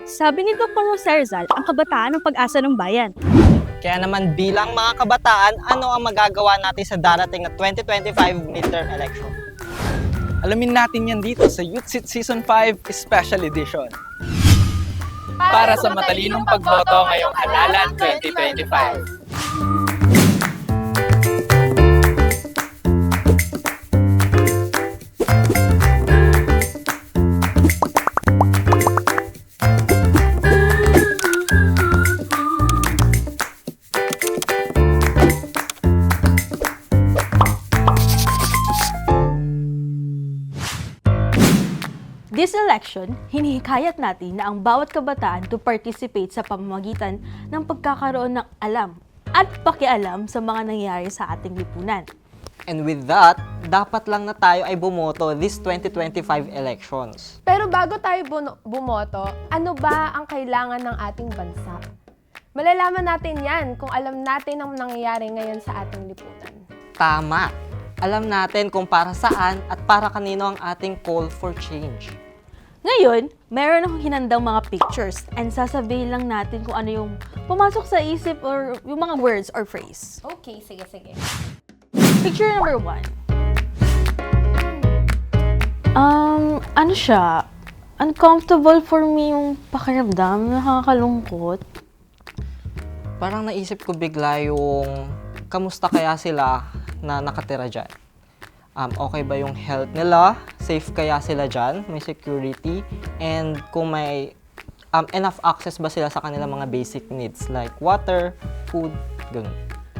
Sabi ni Dr. Jose Rizal, ang kabataan ang pag-asa ng bayan. Kaya naman bilang mga kabataan, ano ang magagawa natin sa darating na 2025 midterm election? Alamin natin yan dito sa Youth Seat Season 5 Special Edition. Para sa matalinong pagboto ngayong halalan 2025. This election, hinihikayat natin na ang bawat kabataan to participate sa pamamagitan ng pagkakaroon ng alam at pakialam sa mga nangyayari sa ating lipunan. And with that, dapat lang na tayo ay bumoto this 2025 elections. Pero bago tayo bumoto, ano ba ang kailangan ng ating bansa? Malalaman natin yan kung alam natin ang nangyayari ngayon sa ating lipunan. Tama! Alam natin kung para saan at para kanino ang ating call for change. Ngayon, meron akong hinandang mga pictures and sasabihin lang natin kung ano yung pumasok sa isip or yung mga words or phrase. Okay, sige. Picture number 1. Ano siya? Uncomfortable for me yung pakiramdam, nakakalungkot. Parang naisip ko bigla yung kamusta kaya sila na nakatira dyan. Okay ba yung health nila? Safe kaya sila dyan? May security? And kung may enough access ba sila sa kanilang mga basic needs like water, food, ganun.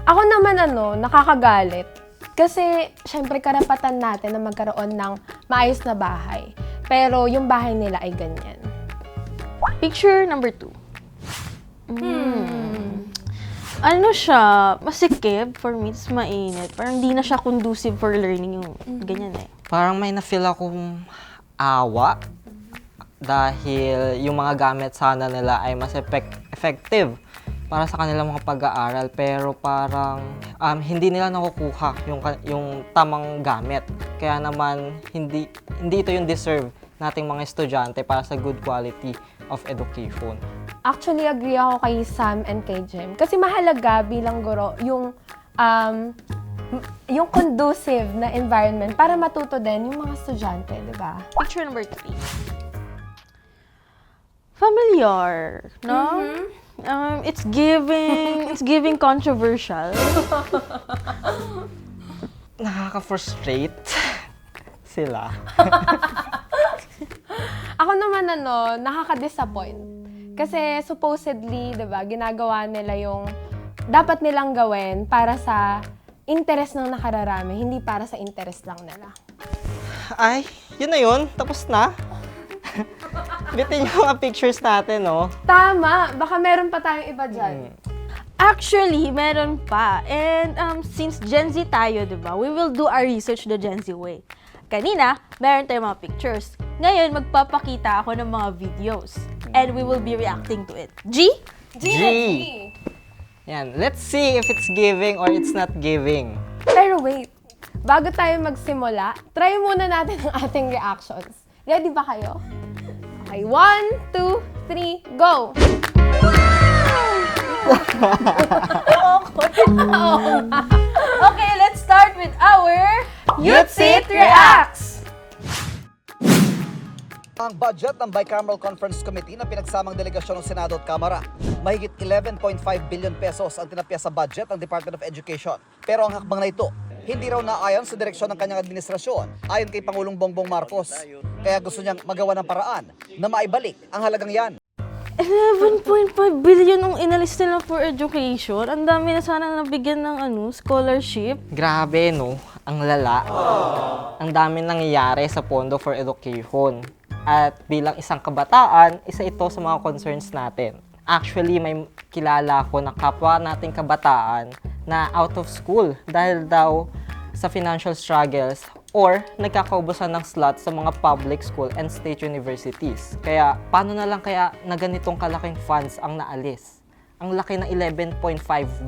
Ako naman nakakagalit. Kasi, syempre, karapatan natin na magkaroon ng maayos na bahay. Pero yung bahay nila ay ganyan. Picture number 2. Ano siya, masikip for me, it's mainit. Parang hindi na siya conducive for learning yung ganyan eh. Parang may na-feel akong awa dahil yung mga gamit sana nila ay mas effective para sa kanilang mga pag-aaral, pero parang hindi nila nakukuha yung tamang gamit. Kaya naman hindi ito yung deserve nating mga estudyante para sa good quality of education. Actually, agree ako kay Sam and kay Jem. Kasi mahalaga bilang guro yung conducive na environment para matuto din yung mga estudyante, di ba? Picture number 3. Familiar, no? It's giving controversial. Nakaka-frustrate sila. Ako naman nakaka-disappoint. Kasi supposedly, 'di ba, ginagawa nila yung dapat nilang gawin para sa interest ng nakararami, hindi para sa interest lang nila. Ay, yun na yun. Tapos na. Bitin yung mga pictures natin, no? Tama! Baka meron pa tayong iba dyan. Actually, meron pa. And since Gen Z tayo, di ba, we will do our research the Gen Z way. Kanina, meron tayong mga pictures. Ngayon, magpapakita ako ng mga videos. And we will be reacting to it. G? G! Yan. Let's see if it's giving or it's not giving. Pero wait, bago tayo magsimula, try muna natin ang ating reactions. Ready ba kayo? Okay, 1, 2, 3, go! Okay, let's start with our Youth Seat Reacts! Ang budget ng Bicameral Conference Committee na pinagsamang delegasyon ng Senado at Kamara. Mahigit 11.5 billion pesos ang tinapya sa budget ng Department of Education. Pero ang hakbang na ito, hindi raw naayon sa direksyon ng kanyang administrasyon ayon kay Pangulong Bongbong Marcos. Kaya gusto niyang magawa ng paraan na maibalik ang halagang yan. 11.5 billion ang inalis nila for education. Ang dami na sana nabigyan ng scholarship. Grabe, no? Ang lala. Ang dami nangyayari sa Pondo for Education. At bilang isang kabataan, isa ito sa mga concerns natin. Actually, may kilala ko na kapwa nating kabataan na out of school dahil daw sa financial struggles or nagkakaubusan ng slots sa mga public school and state universities. Kaya, paano na lang kaya na ganitong kalaking funds ang naalis? Ang laki ng 11.5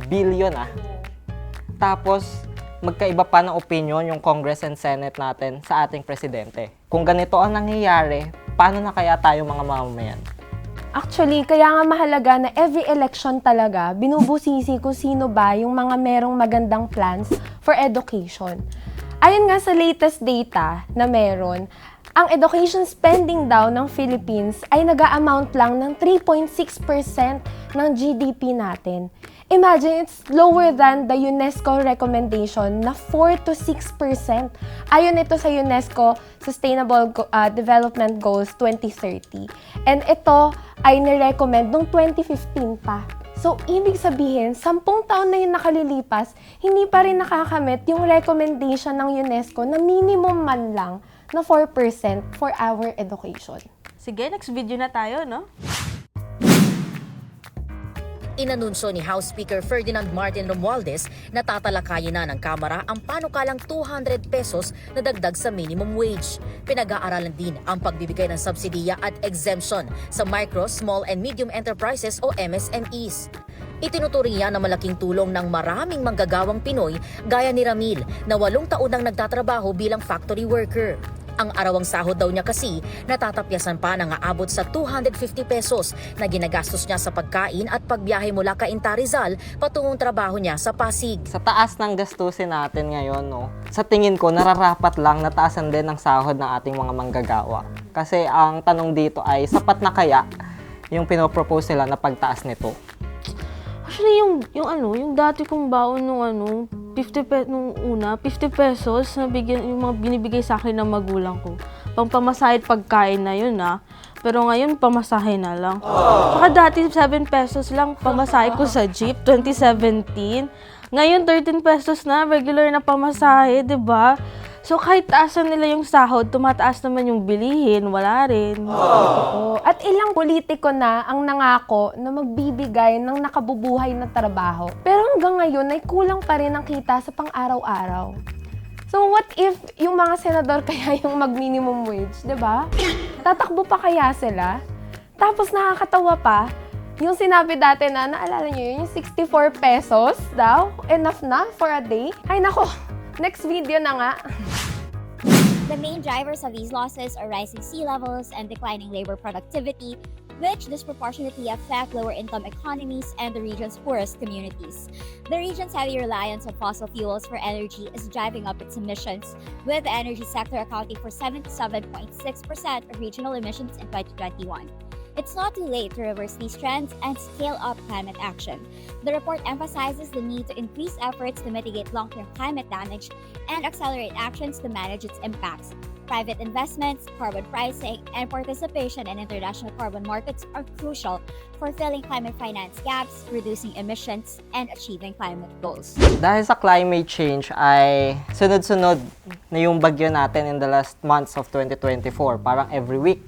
billion Tapos, magkaiba pa ng opinion yung Congress and Senate natin sa ating presidente. Kung ganito ang nangyayari, paano na kaya tayo mga mamamayan? Actually, kaya nga mahalaga na every election talaga, binubusisi kung sino ba yung mga merong magandang plans for education. Ayon nga sa latest data na meron, ang education spending daw ng Philippines ay nag-a-amount lang ng 3.6% ng GDP natin. Imagine, it's lower than the UNESCO recommendation na 4 to 6%. Ayon ito sa UNESCO Sustainable Development Goals 2030. And ito ay nirecommend noong 2015 pa. So, ibig sabihin, 10 taon na yung nakalilipas, hindi pa rin nakakamit yung recommendation ng UNESCO na minimum man lang na 4% for our education. Sige, next video na tayo, no? Inanunsyo ni House Speaker Ferdinand Martin Romualdez na tatalakayin na ng Kamara ang panukalang 200 pesos na dagdag sa minimum wage. Pinag-aaralan din ang pagbibigay ng subsidiya at exemption sa micro, small and medium enterprises o MSMEs. Itinuturing niya na malaking tulong ng maraming manggagawang Pinoy gaya ni Ramil na 8 taon nang nagtatrabaho bilang factory worker. Ang arawang sahod daw niya kasi natatapyasan pa ng aabot sa 250 pesos na ginagastos niya sa pagkain at pagbiyahe mula Cainta Rizal patungong trabaho niya sa Pasig. Sa taas ng gastusin natin ngayon, no, sa tingin ko, nararapat lang na taasan din ng sahod ng ating mga manggagawa. Kasi ang tanong dito ay, sapat na kaya yung pinopropose nila na pagtaas nito? Actually, yung dati kong baon nung 50 pesos na yung mga binibigay sa akin ng magulang ko. Pangpamasahe at pagkain na yun, Pero ngayon, pamasahe na lang. Saka dati, 7 pesos lang pamasahe ko sa jeep, 2017. Ngayon, 13 pesos na, regular na pamasahe, 'di ba? So, kahit taasan nila yung sahod, tumataas naman yung bilihin, wala rin. Oo. At ilang politiko na ang nangako na magbibigay ng nakabubuhay na trabaho. Pero hanggang ngayon ay kulang pa rin ang kita sa pang-araw-araw. So what if yung mga senador kaya yung mag-minimum wage, 'di ba? Tatakbo pa kaya sila? Tapos nakakatawa pa, yung sinabi dati na, naalala niyo yun, yung 64 pesos daw, enough na for a day? Ay nako, next video na nga. The main drivers of these losses are rising sea levels and declining labor productivity, which disproportionately affect lower-income economies and the region's poorest communities. The region's heavy reliance on fossil fuels for energy is driving up its emissions, with the energy sector accounting for 77.6% of regional emissions in 2021. It's not too late to reverse these trends and scale up climate action. The report emphasizes the need to increase efforts to mitigate long-term climate damage and accelerate actions to manage its impacts. Private investments, carbon pricing, and participation in international carbon markets are crucial for filling climate finance gaps, reducing emissions, and achieving climate goals. Dahil sa climate change ay sunod-sunod na yung bagyo natin in the last months of 2024. Parang every week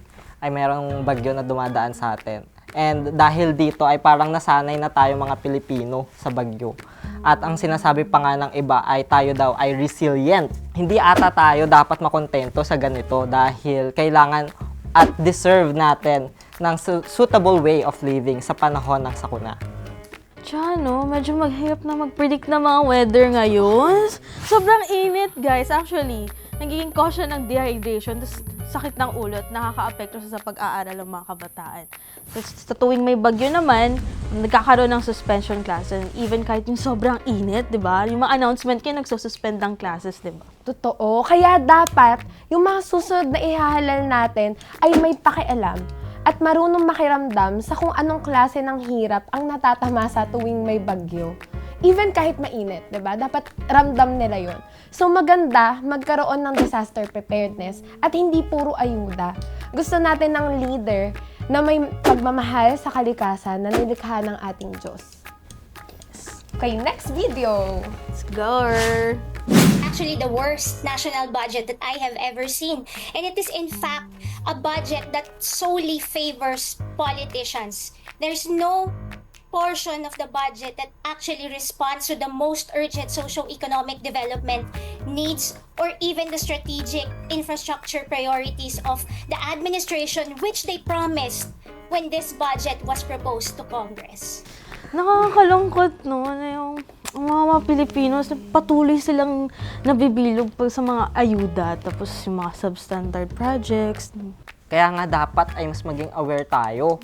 ay mayroong bagyo na dumadaan sa atin. And dahil dito ay parang nasanay na tayo mga Pilipino sa bagyo. At ang sinasabi pa nga ng iba ay tayo daw ay resilient. Hindi ata tayo dapat makontento sa ganito dahil kailangan at deserve natin ng suitable way of living sa panahon ng sakuna. Tsaka, medyo maghirap na mag-predict ng mga weather ngayon. Sobrang init, guys. Actually, nagiging cause ng dehydration, tapos sakit ng ulo at nakaka-apekto sa pag-aaral ng mga kabataan. Sa tuwing may bagyo naman, nagkakaroon ng suspension classes. Even kahit yung sobrang init, di ba? Yung mga announcement kayo, nagsususpend ng classes, di ba? Totoo. Kaya dapat, yung mga susunod na ihahalal natin ay may pakialam at marunong makiramdam sa kung anong klase ng hirap ang natatama sa tuwing may bagyo. Even kahit mainit, diba? Dapat ramdam nila yon. So maganda magkaroon ng disaster preparedness at hindi puro ayuda. Gusto natin ng leader na may pagmamahal sa kalikasan na nilikha ng ating Diyos. Okay, next video! Let's go! Actually the worst national budget that I have ever seen. And it is in fact a budget that solely favors politicians. There's no portion of the budget that actually responds to the most urgent socio-economic development needs or even the strategic infrastructure priorities of the administration which they promised when this budget was proposed to Congress. Nakakalungkot, na yung mga Pilipinos, patuloy silang nabibilog sa mga ayuda, tapos yung mga substandard projects. Kaya nga dapat ay mas maging aware tayo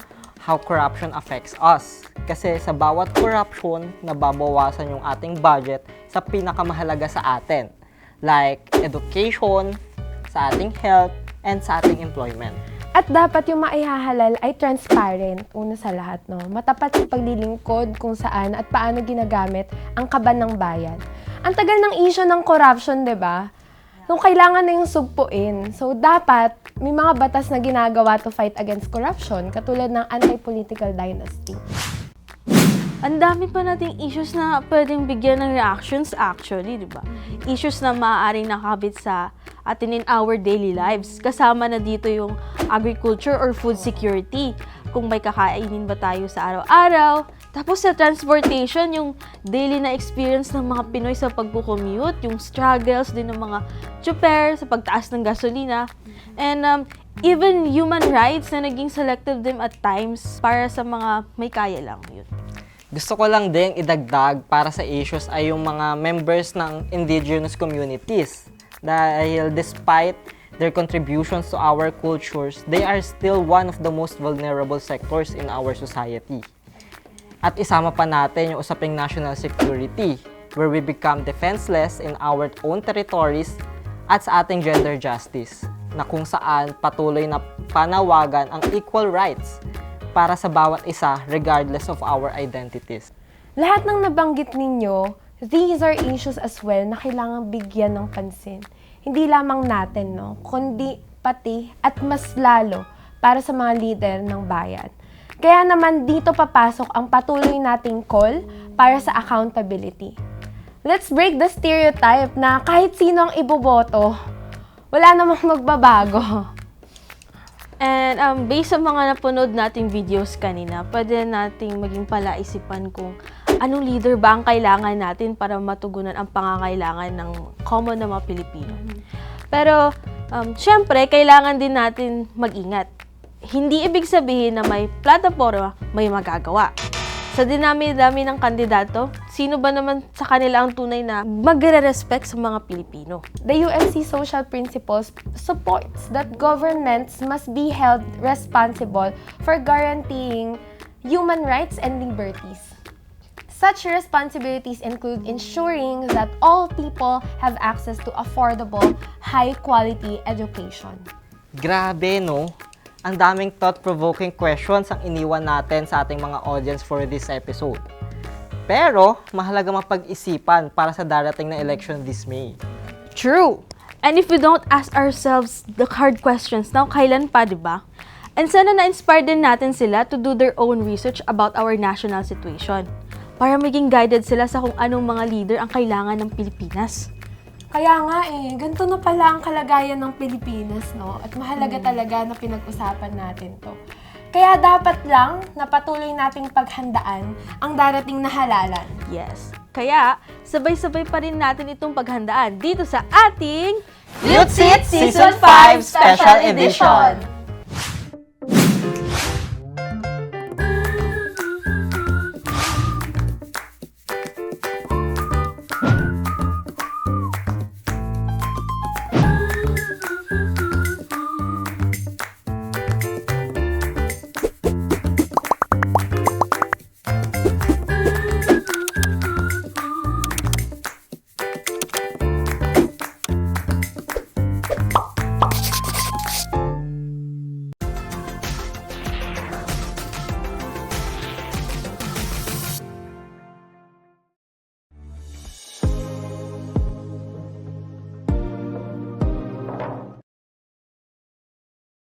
how corruption affects us. Kasi sa bawat corruption, nababawasan yung ating budget sa pinakamahalaga sa atin. Like education, sa ating health, and sa ating employment. At dapat yung maihahalal ay transparent, una sa lahat, no? Matapat sa paglilingkod kung saan at paano ginagamit ang kaban ng bayan. Ang tagal ng issue ng corruption, di ba? Nung kailangan na yung sugpuin. So, dapat may mga batas na ginagawa to fight against corruption, katulad ng anti-political dynasty. Ang dami pa nating issues na pwedeng bigyan ng reactions actually, di ba? Issues na maaaring nakabit sa atin in our daily lives. Kasama na dito yung agriculture or food security. Kung may kakainin ba tayo sa araw-araw. Tapos sa transportation, yung daily na experience ng mga Pinoy sa pagkukommute, yung struggles din ng mga tsuper sa pagtaas ng gasolina. And even human rights na naging selective din at times para sa mga may kaya lang yun. Gusto ko lang din idagdag para sa issues ay yung mga members ng indigenous communities. Dahil despite their contributions to our cultures, they are still one of the most vulnerable sectors in our society. At isama pa natin yung usaping national security, where we become defenseless in our own territories at sa ating gender justice, na kung saan patuloy na panawagan ang equal rights para sa bawat isa regardless of our identities. Lahat ng nabanggit ninyo, these are issues as well na kailangang bigyan ng pansin. Hindi lamang natin, no? Kundi pati at mas lalo para sa mga leader ng bayan. Kaya naman dito papasok ang patuloy nating call para sa accountability. Let's break the stereotype na kahit sino ang iboboto, wala namang magbabago. And based sa mga napanood nating videos kanina, pwede nating maging palaisipan kung anong leader ba ang kailangan natin para matugunan ang pangangailangan ng common na mga Pilipino. Pero, syempre, kailangan din natin mag-ingat. Hindi ibig sabihin na may plataforma, may magagawa. Sa dinami-dami ng kandidato, sino ba naman sa kanila ang tunay na magre-respect sa mga Pilipino? The UMC Social Principles supports that governments must be held responsible for guaranteeing human rights and liberties. Such responsibilities include ensuring that all people have access to affordable, high-quality education. Grabe, no? Ang daming thought-provoking questions ang iniwan natin sa ating mga audience for this episode. Pero, mahalaga mapag-isipan para sa darating na election this May. True! And if we don't ask ourselves the hard questions now, kailan pa, di ba? And sana na-inspire din natin sila to do their own research about our national situation para maging guided sila sa kung anong mga leader ang kailangan ng Pilipinas. Kaya nga ganito na pala ang kalagayan ng Pilipinas, no? At mahalaga talaga na pinag-usapan natin to. Kaya dapat lang na patuloy nating paghandaan ang darating na halalan. Yes. Kaya, sabay-sabay pa rin natin itong paghandaan dito sa ating Youth Seat Season 5 Special Edition!